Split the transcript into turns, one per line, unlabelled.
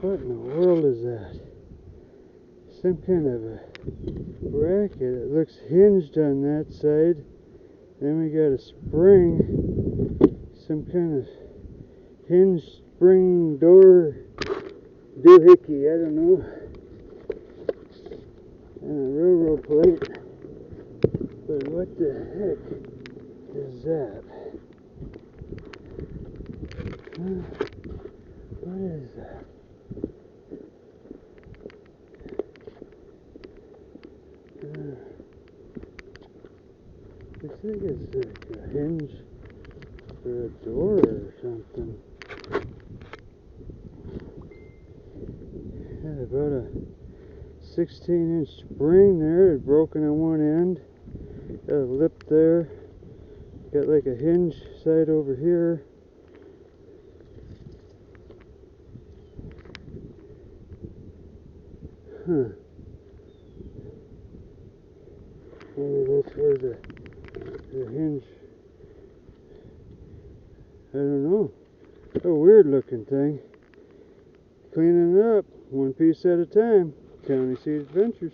What in the world is that? Some kind of a bracket. It looks hinged on that side. Then we got a spring. Some kind of hinge spring door doohickey, I don't know. And a railroad plate. But what the heck is that? What is that? Looks like it's like a hinge for a door or something. Had about a 16-inch spring there. It's broken on one end. Got a lip there. Got like a hinge side over here. Huh. Maybe that's where the hinge. I don't know. A weird looking thing. Cleaning it up, one piece at a time. County Seed Adventures.